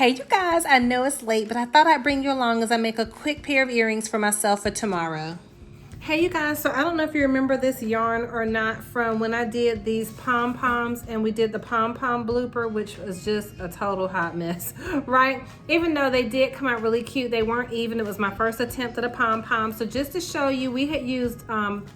Hey you guys, I know it's late, but I thought I'd bring you along as I make a quick pair of earrings for myself for tomorrow. Hey you guys, so I don't know if you remember this yarn or not from when I did these pom-poms and we did the pom-pom blooper, which was just a total hot mess, right? Even though they did come out really cute, they weren't even. It was my first attempt at a pom-pom. So just to show you, we had used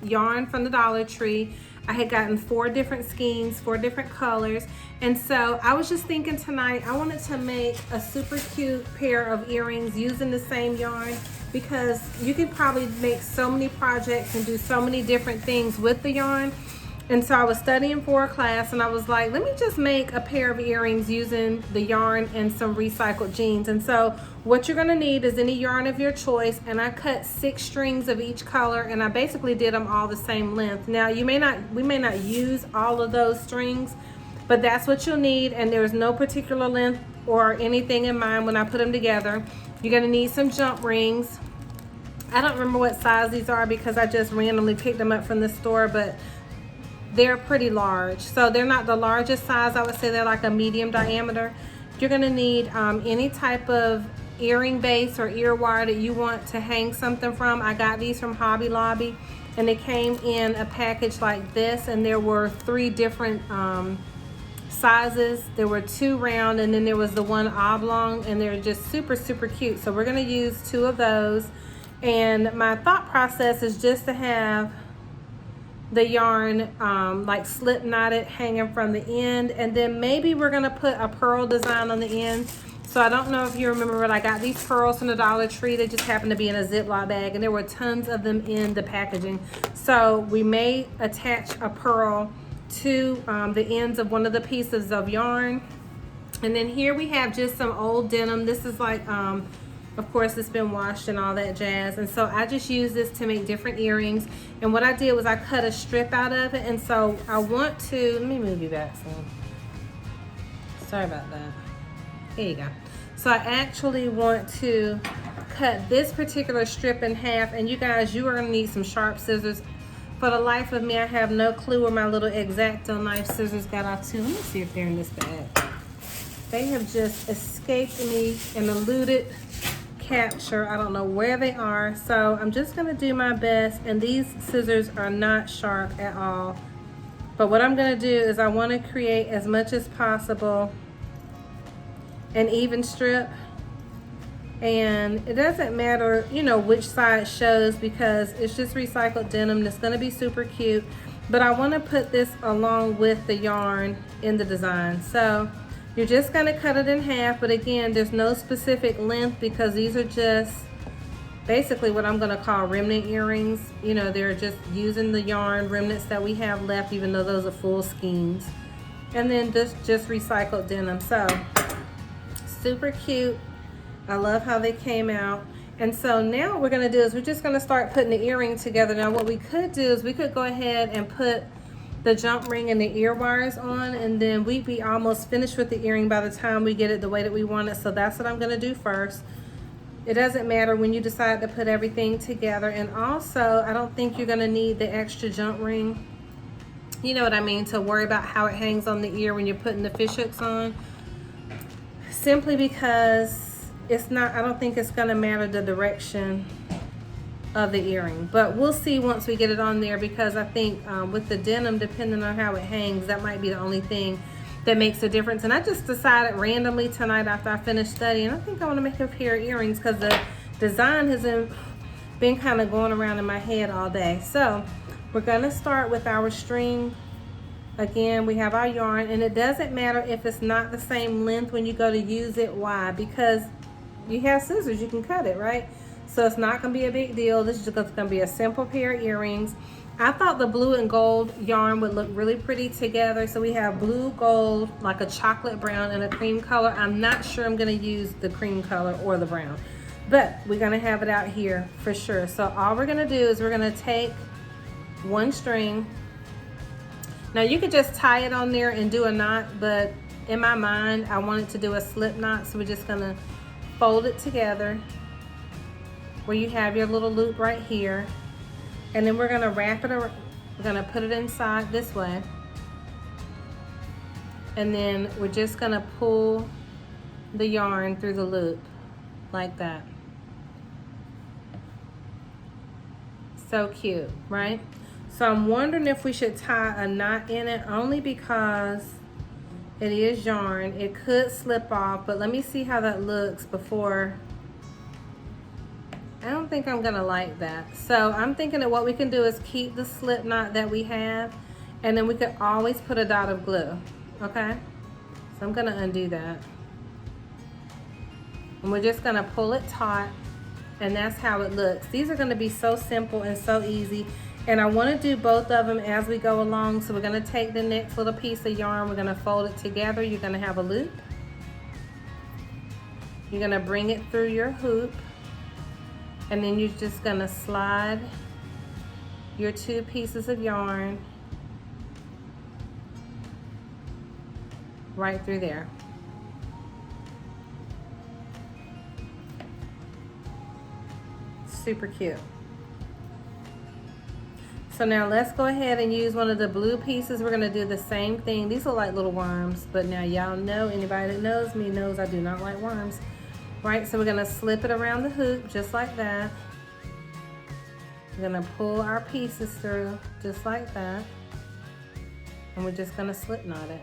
yarn from the Dollar Tree. I had gotten 4 different skeins, 4 different colors. And so I was just thinking tonight, I wanted to make a super cute pair of earrings using the same yarn, because you can probably make so many projects and do so many different things with the yarn. And so I was studying for a class and I was like, let me just make a pair of earrings using the yarn and some recycled jeans. And so what you're gonna need is any yarn of your choice, and I cut 6 strings of each color, and I basically did them all the same length. Now we may not use all of those strings, but that's what you'll need, and there's no particular length or anything in mind when I put them together. You're gonna need some jump rings. I don't remember what size these are because I just randomly picked them up from the store, but they're pretty large. So they're not the largest size. I would say they're like a medium diameter. You're gonna need any type of earring base or ear wire that you want to hang something from. I got these from Hobby Lobby, and they came in a package like this, and there were 3 different sizes. There were 2 round, and then there was the 1 oblong, and they're just super cute. So we're gonna use 2 of those. And my thought process is just to have the yarn like slip knotted hanging from the end, and then maybe we're gonna put a pearl design on the end. So I don't know if you remember, but I got these pearls from the Dollar Tree. They just happened to be in a Ziploc bag, and there were tons of them in the packaging. So we may attach a pearl to the ends of one of the pieces of yarn. And then here we have just some old denim. This is like of course it's been washed and all that jazz, and so I just use this to make different earrings. And what I did was I cut a strip out of it, and so I want to, let me move you back some. Sorry about that. Here you go. So I actually want to cut this particular strip in half, and you guys, you are gonna need some sharp scissors. For the life of me, I have no clue where my little X-Acto knife scissors got off to. Let me see if they're in this bag. They have just escaped me and eluded capture. I don't know where they are, so I'm just gonna do my best. And these scissors are not sharp at all, but what I'm gonna do is I want to create as much as possible an even strip. And it doesn't matter, you know, which side shows, because it's just recycled denim and it's gonna be super cute. But I want to put this along with the yarn in the design. So you're just gonna cut it in half, but again, there's no specific length because these are just basically what I'm gonna call remnant earrings. You know, they're just using the yarn remnants that we have left, even though those are full skeins. And then this just recycled denim. So super cute. I love how they came out. And so now what we're gonna do is we're just gonna start putting the earring together. Now what we could do is we could go ahead and put the jump ring and the ear wires on, and then we'd be almost finished with the earring by the time we get it the way that we want it. So that's what I'm gonna do first. It doesn't matter when you decide to put everything together. And also, I don't think you're gonna need the extra jump ring, you know what I mean, to worry about how it hangs on the ear when you're putting the fish hooks on. Simply because it's not, I don't think it's gonna matter the direction of the earring, but we'll see once we get it on there, because I think with the denim, depending on how it hangs, that might be the only thing that makes a difference. And I just decided randomly tonight after I finished studying, I think I want to make a pair of earrings because the design has been kind of going around in my head all day. So we're gonna start with our string. Again, we have our yarn, and it doesn't matter if it's not the same length when you go to use it. Why? Because you have scissors, you can cut it, right? So it's not gonna be a big deal. This is just gonna be a simple pair of earrings. I thought the blue and gold yarn would look really pretty together. So we have blue, gold, like a chocolate brown, and a cream color. I'm not sure I'm gonna use the cream color or the brown, but we're gonna have it out here for sure. So all we're gonna do is we're gonna take 1 string. Now you could just tie it on there and do a knot, but in my mind, I wanted to do a slip knot. So we're just gonna fold it together where you have your little loop right here, and then we're gonna wrap it around. We're gonna put it inside this way, and then we're just gonna pull the yarn through the loop like that. So cute, right? So I'm wondering if we should tie a knot in it, only because it is yarn. It could slip off, but let me see how that looks before. I don't think I'm gonna like that. So I'm thinking that what we can do is keep the slip knot that we have, and then we could always put a dot of glue, okay? So I'm gonna undo that. And we're just gonna pull it taut, and that's how it looks. These are gonna be so simple and so easy. And I wanna do both of them as we go along. So we're gonna take the next little piece of yarn, we're gonna fold it together. You're gonna have a loop. You're gonna bring it through your hoop, and then you're just gonna slide your two pieces of yarn right through there. Super cute. So now let's go ahead and use one of the blue pieces. We're gonna do the same thing. These are like little worms, but now y'all know, anybody that knows me knows I do not like worms. Right, so we're gonna slip it around the hoop just like that. We're gonna pull our pieces through just like that. And we're just gonna slip knot it.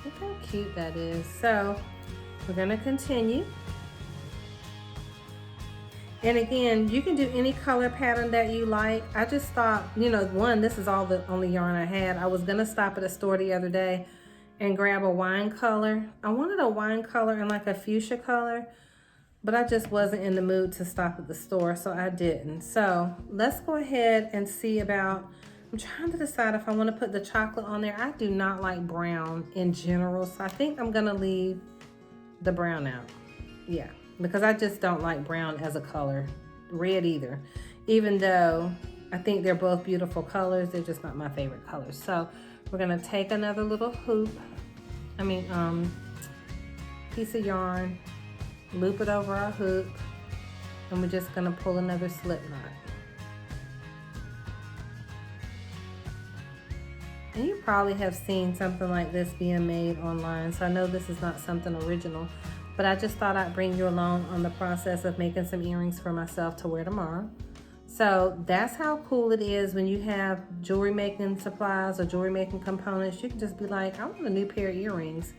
Look how cute that is. So we're gonna continue. And again, you can do any color pattern that you like. I just thought, you know, one, this is all the only yarn I had. I was gonna stop at a store the other day and grab a wine color. I wanted a wine color and like a fuchsia color, but I just wasn't in the mood to stop at the store, so I didn't. So let's go ahead and see about, I'm trying to decide if I wanna put the chocolate on there. I do not like brown in general, so I think I'm gonna leave the brown out. Yeah, because I just don't like brown as a color. Red either. Even though I think they're both beautiful colors, they're just not my favorite colors. So we're gonna take another little hoop, piece of yarn, loop it over our hoop, and we're just gonna pull another slip knot. And you probably have seen something like this being made online, so I know this is not something original, but I just thought I'd bring you along on the process of making some earrings for myself to wear tomorrow. So that's how cool it is when you have jewelry making supplies or jewelry making components. You can just be like, I want a new pair of earrings.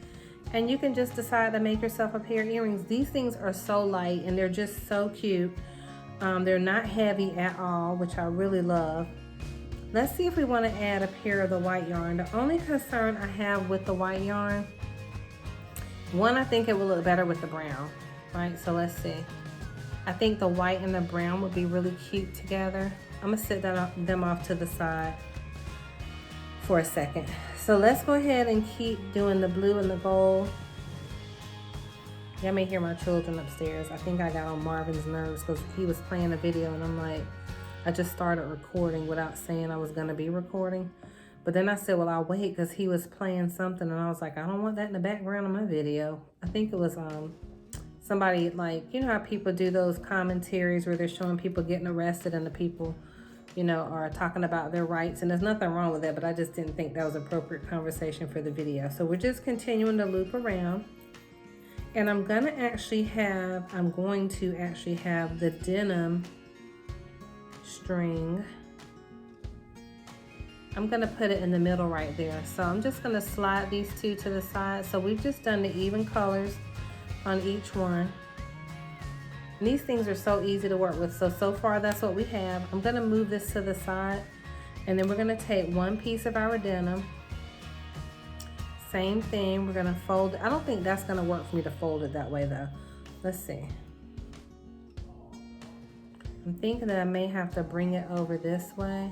And you can just decide to make yourself a pair of earrings. These things are so light and they're just so cute. They're not heavy at all, which I really love. Let's see if we want to add a pair of the white yarn. The only concern I have with the white yarn, one, I think it will look better with the brown, right? So let's see. I think the white and the brown would be really cute together. I'm gonna set them off to the side for a second. So let's go ahead and keep doing the blue and the gold. Y'all may hear my children upstairs. I think I got on Marvin's nerves because he was playing a video and I'm like, I just started recording without saying I was gonna be recording. But then I said, well, I'll wait because he was playing something and I was like, I don't want that in the background of my video. I think it was somebody, like, you know how people do those commentaries where they're showing people getting arrested and the people, you know, are talking about their rights, and there's nothing wrong with that, but I just didn't think that was appropriate conversation for the video. So we're just continuing to loop around, and I'm going to actually have the denim string. I'm going to put it in the middle right there. So I'm just going to slide these two to the side. So we've just done the even colors on each one. And these things are so easy to work with. So far that's what we have. I'm gonna move this to the side, and then we're gonna take one piece of our denim. Same thing, we're gonna fold it. I don't think that's gonna work for me to fold it that way though. Let's see. I'm thinking that I may have to bring it over this way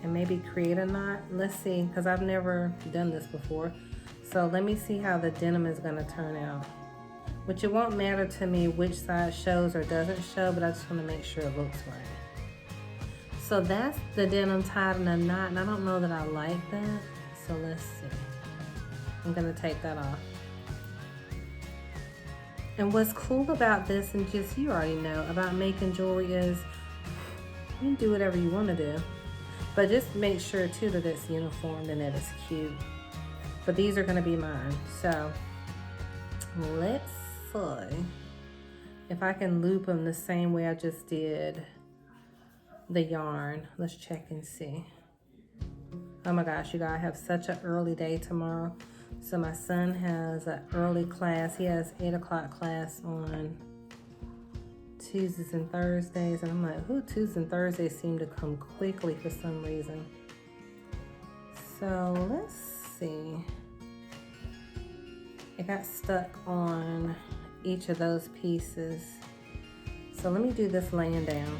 and maybe create a knot. Let's see, because I've never done this before. So let me see how the denim is gonna turn out. Which it won't matter to me which side shows or doesn't show, but I just wanna make sure it looks right. So that's the denim tied in a knot, and I don't know that I like that. So let's see. I'm gonna take that off. And what's cool about this, and just you already know, about making jewelry is you can do whatever you wanna do. But just make sure too that it's uniform and that it's cute. But these are gonna be mine. So let's see if I can loop them the same way I just did the yarn. Let's check and see. Oh my gosh, you guys, I have such an early day tomorrow. So my son has an early class. He has 8 o'clock class on Tuesdays and Thursdays. And I'm like, ooh, Tuesdays and Thursdays seem to come quickly for some reason. So let's see. It got stuck on each of those pieces. So let me do this laying down.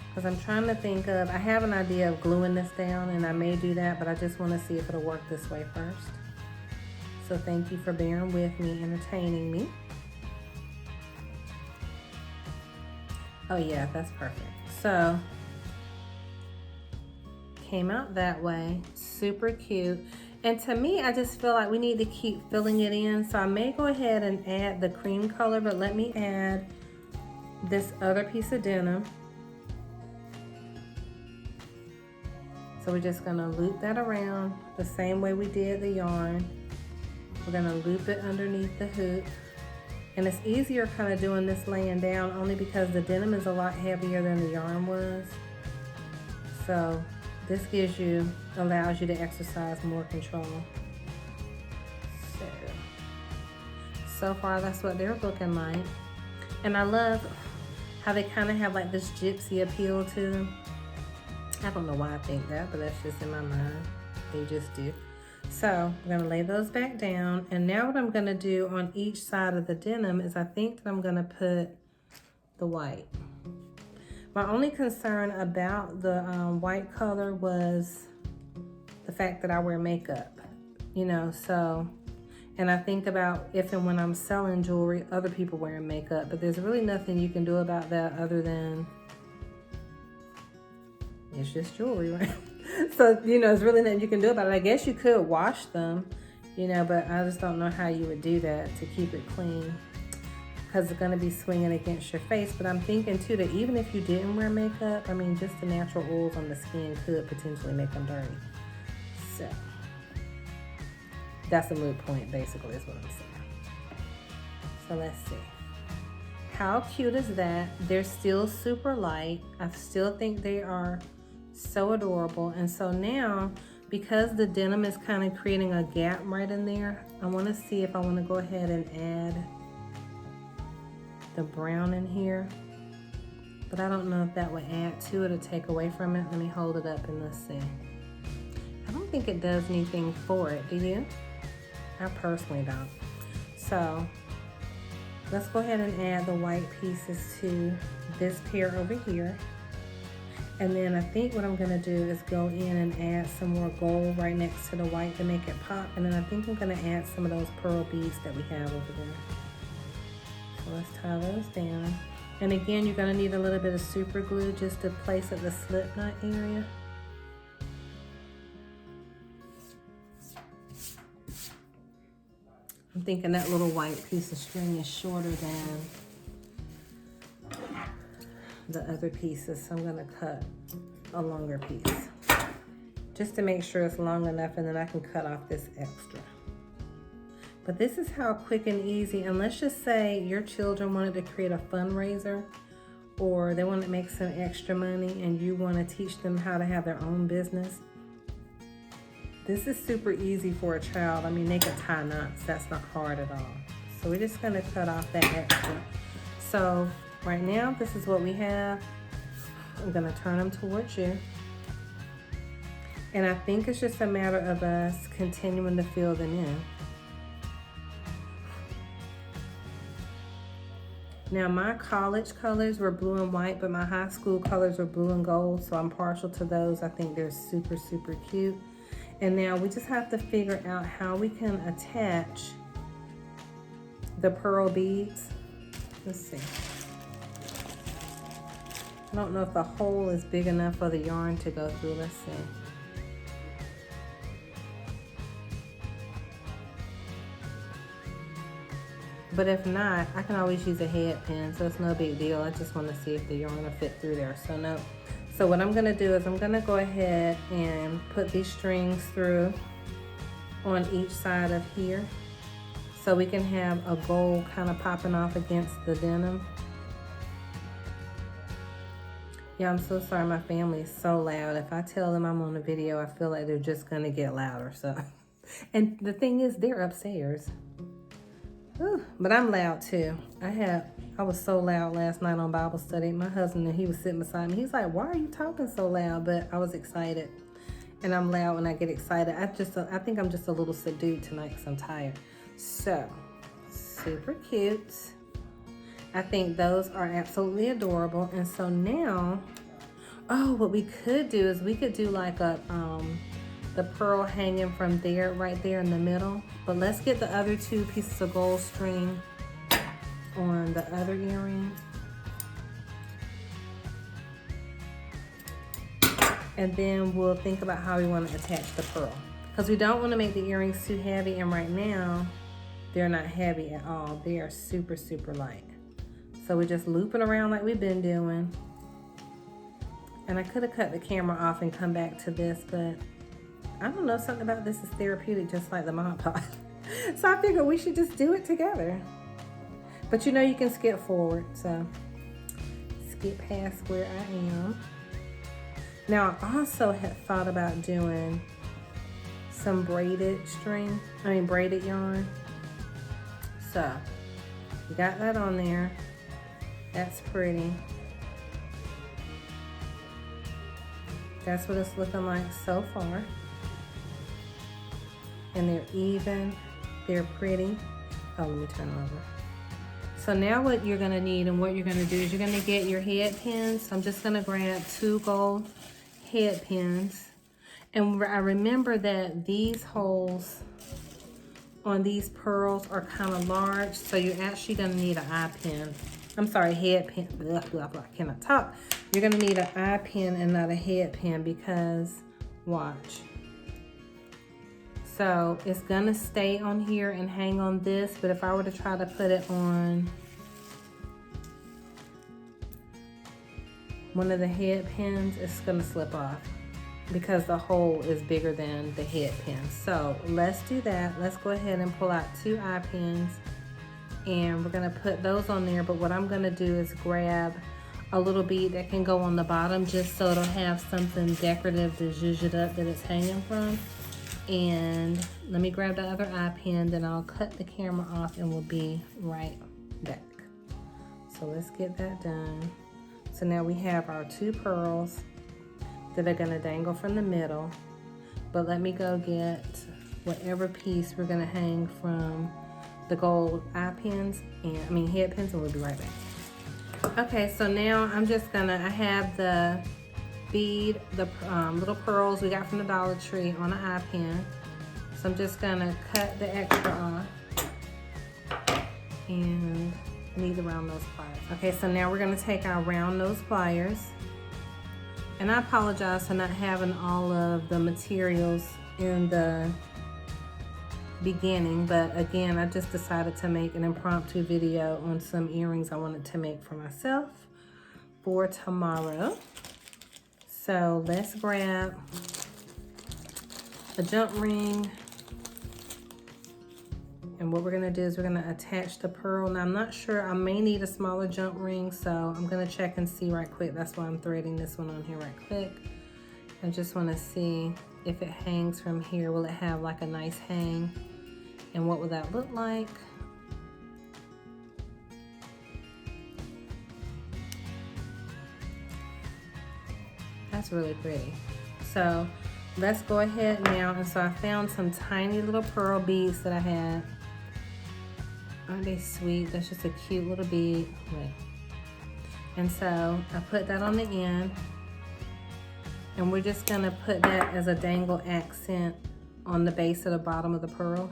Because I'm trying to think of, I have an idea of gluing this down, and I may do that, but I just want to see if it'll work this way first. So thank you for bearing with me, entertaining me. Oh yeah, that's perfect. So, came out that way, super cute. And to me, I just feel like we need to keep filling it in. So I may go ahead and add the cream color, but let me add this other piece of denim. So we're just gonna loop that around the same way we did the yarn. We're gonna loop it underneath the hoop. And it's easier kind of doing this laying down only because the denim is a lot heavier than the yarn was. So this allows you to exercise more control. So far that's what they're looking like. And I love how they kind of have like this gypsy appeal to them. I don't know why I think that, but that's just in my mind. They just do. So I'm gonna lay those back down. And now what I'm gonna do on each side of the denim is I think that I'm gonna put the white. My only concern about the white color was the fact that I wear makeup, you know, so, and I think about if and when I'm selling jewelry, other people wearing makeup, but there's really nothing you can do about that other than it's just jewelry, right? So, you know, there's really nothing you can do about it. I guess you could wash them, you know, but I just don't know how you would do that to keep it clean because it's going to be swinging against your face. But I'm thinking, too, that even if you didn't wear makeup, I mean, just the natural oils on the skin could potentially make them dirty. So, that's a moot point, basically, is what I'm saying. So, let's see. How cute is that? They're still super light. I still think they are so adorable. And so now, because the denim is kind of creating a gap right in there, I want to see if I want to go ahead and add the brown in here. But I don't know if that would add to it or take away from it. Let me hold it up and let's see. I don't think it does anything for it, do you? I personally don't. So let's go ahead and add the white pieces to this pair over here. And then I think what I'm gonna do is go in and add some more gold right next to the white to make it pop. And then I think I'm gonna add some of those pearl beads that we have over there. So let's tie those down. And again, you're gonna need a little bit of super glue just to place at the slip knot area. I'm thinking that little white piece of string is shorter than the other pieces, so I'm gonna cut a longer piece just to make sure it's long enough, and then I can cut off this extra. But this is how quick and easy, and let's just say your children wanted to create a fundraiser or they want to make some extra money and you want to teach them how to have their own business. This is super easy for a child. I mean, they can tie knots. That's not hard at all. So we're just gonna cut off that extra. So right now, this is what we have. I'm gonna turn them towards you. And I think it's just a matter of us continuing to fill them in. Now my college colors were blue and white, but my high school colors were blue and gold, so I'm partial to those. I think they're super, super cute. And now we just have to figure out how we can attach the pearl beads. Let's see. I don't know if the hole is big enough for the yarn to go through. Let's see. But if not, I can always use a head pin, so it's no big deal. I just want to see if the yarn will fit through there. So no, So what I'm gonna do is I'm gonna go ahead and put these strings through on each side of here so we can have a gold kind of popping off against the denim. Yeah, I'm so sorry, my family is so loud. If I tell them I'm on a video, I feel like they're just gonna get louder, so. And the thing is, they're upstairs. Whew, but I'm loud too. I was so loud last night on Bible study. My husband, he was sitting beside me. He's like, why are you talking so loud? But I was excited. And I'm loud when I get excited. I think I'm just a little subdued tonight because I'm tired. So, super cute. I think those are absolutely adorable. And so now, oh, what we could do is we could do like a, the pearl hanging from there, right there in the middle. But let's get the other 2 pieces of gold string on the other earring. And then we'll think about how we want to attach the pearl. Because we don't want to make the earrings too heavy, and right now, they're not heavy at all. They are super, super light. So we're just looping around like we've been doing. And I could have cut the camera off and come back to this, but I don't know, something about this is therapeutic, just like the Mod Podge. So I figured we should just do it together. But you know you can skip forward, so skip past where I am. Now I also had thought about doing some braided yarn. So we got that on there. That's pretty. That's what it's looking like so far. And they're even, they're pretty. Oh, let me turn it over. So now what you're gonna need and what you're gonna do is you're gonna get your head pins. So I'm just gonna grab 2 gold head pins. And I remember that these holes on these pearls are kind of large. So you're actually gonna need an eye pin. I'm sorry, head pin. Blah, blah, blah. I cannot talk. You're gonna need an eye pin and not a head pin because, watch. So it's gonna stay on here and hang on this, but if I were to try to put it on one of the head pins, it's gonna slip off because the hole is bigger than the head pin. So let's do that. Let's go ahead and pull out 2 eye pins and we're gonna put those on there. But what I'm gonna do is grab a little bead that can go on the bottom just so it'll have something decorative to zhuzh it up that it's hanging from. And let me grab the other eye pin, then I'll cut the camera off and we'll be right back. So let's get that done. So now we have our 2 pearls that are gonna dangle from the middle. But let me go get whatever piece we're gonna hang from the gold eye pins and head pins, and we'll be right back. Okay, so now I'm just gonna, I have the bead, the little pearls we got from the Dollar Tree on an eye pin. So I'm just gonna cut the extra off and need the round nose pliers. Okay, so now we're gonna take our round nose pliers. And I apologize for not having all of the materials in the beginning, but again, I just decided to make an impromptu video on some earrings I wanted to make for myself for tomorrow. So let's grab a jump ring. And what we're gonna do is we're gonna attach the pearl. Now I'm not sure, I may need a smaller jump ring, so I'm gonna check and see right quick. That's why I'm threading this one on here right quick. I just wanna see if it hangs from here. Will it have like a nice hang? And what will that look like? That's really pretty. So let's go ahead now. And so I found some tiny little pearl beads that I had. Aren't they sweet? That's just a cute little bead. And so I put that on the end. And we're just gonna put that as a dangle accent on the base of the bottom of the pearl.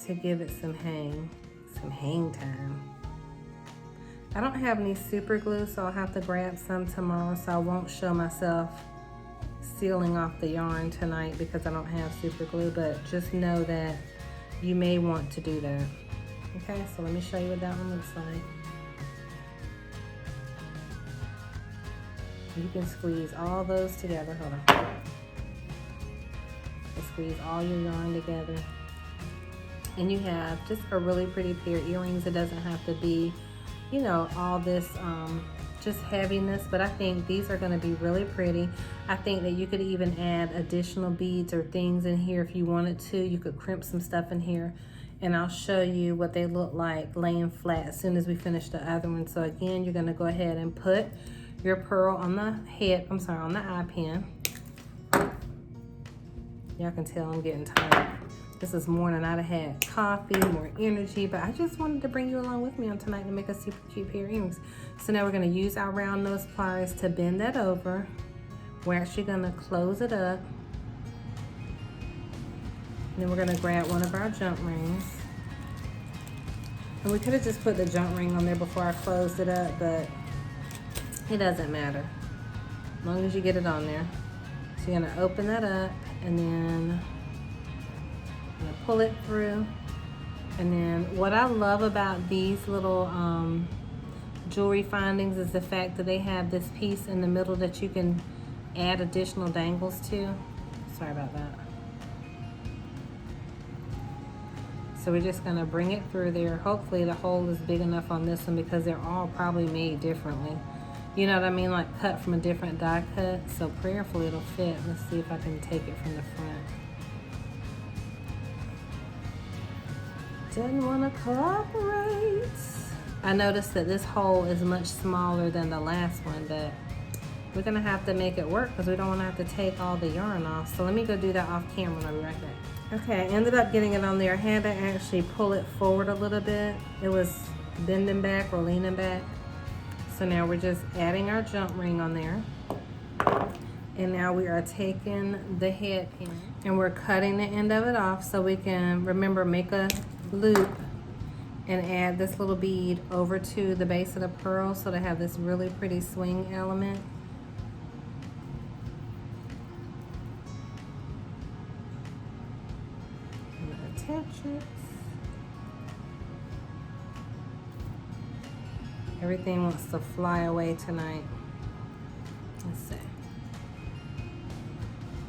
To give it some hang time. I don't have any super glue, so I'll have to grab some tomorrow, so I won't show myself sealing off the yarn tonight because I don't have super glue, but just know that you may want to do that. Okay, so let me show you what that one looks like. You can squeeze all those together. Hold on. And squeeze all your yarn together. And you have just a really pretty pair of earrings. It doesn't have to be, you know, all this just heaviness, but I think these are going to be really pretty. I think that you could even add additional beads or things in here if you wanted to. You could crimp some stuff in here, and I'll show you what they look like laying flat as soon as we finish the other one. So again, you're going to go ahead and put your pearl on the head, on the eye pin. Y'all can tell I'm getting tired. This is morning. I'd have had coffee, more energy, but I just wanted to bring you along with me on tonight to make a super cute pair of earrings. So now we're gonna use our round nose pliers to bend that over. We're actually gonna close it up. And then we're gonna grab one of our jump rings. And we could have just put the jump ring on there before I closed it up, but it doesn't matter, as long as you get it on there. So you're gonna open that up, and then I'm gonna pull it through. And then what I love about these little jewelry findings is the fact that they have this piece in the middle that you can add additional dangles to. Sorry about that. So we're just gonna bring it through there. Hopefully the hole is big enough on this one because they're all probably made differently. You know what I mean? Like cut from a different die cut. So prayerfully it'll fit. Let's see if I can take it from the front. Didn't want to cooperate. I noticed that this hole is much smaller than the last one, but we're gonna have to make it work because we don't want to have to take all the yarn off. So let me go do that off camera and I'll be right back. Okay, I ended up getting it on there. I had to actually pull it forward a little bit. It was bending back or leaning back. So now we're just adding our jump ring on there. And now we are taking the head pin and we're cutting the end of it off so we can, remember, make a loop and add this little bead over to the base of the pearl so to have this really pretty swing element. I'm gonna attach it. Everything wants to fly away tonight. Let's see. I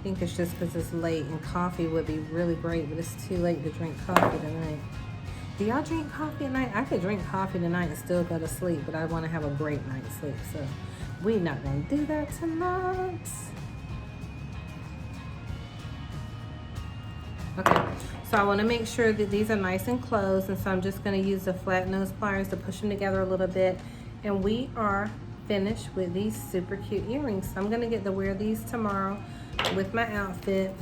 think it's just because it's late and coffee would be really great, but it's too late to drink coffee tonight. Do y'all drink coffee at night? I could drink coffee tonight and still go to sleep, but I want to have a great night's sleep, so we're not going to do that tonight. Okay, so I want to make sure that these are nice and closed, and so I'm just going to use the flat nose pliers to push them together a little bit, and we are finished with these super cute earrings. So I'm going to get to wear these tomorrow with my outfit.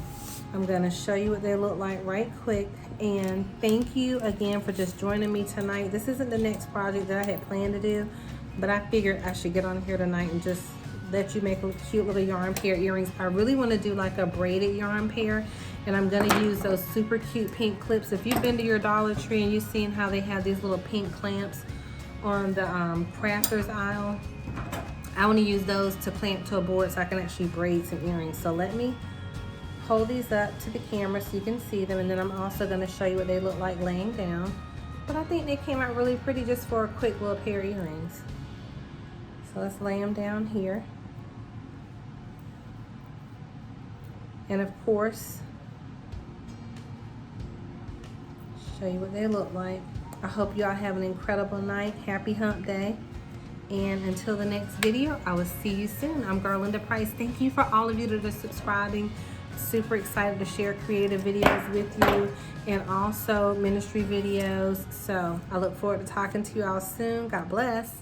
I'm going to show you what they look like right quick, and thank you again for just joining me tonight. This isn't the next project that I had planned to do, but I figured I should get on here tonight and just let you make a cute little yarn pair earrings. I really want to do like a braided yarn pair, and I'm going to use those super cute pink clips. If you've been to your Dollar Tree and you've seen how they have these little pink clamps on the crafters aisle, I want to use those to clamp to a board so I can actually braid some earrings. So let me hold these up to the camera so you can see them, and then I'm also going to show you what they look like laying down. But I think they came out really pretty just for a quick little pair of earrings. So let's lay them down here. And of course, show you what they look like. I hope y'all have an incredible night. Happy hump day. And until the next video, I will see you soon. I'm Garlinda Price. Thank you for all of you that are subscribing. Super excited to share creative videos with you and also ministry videos. So I look forward to talking to you all soon. God bless.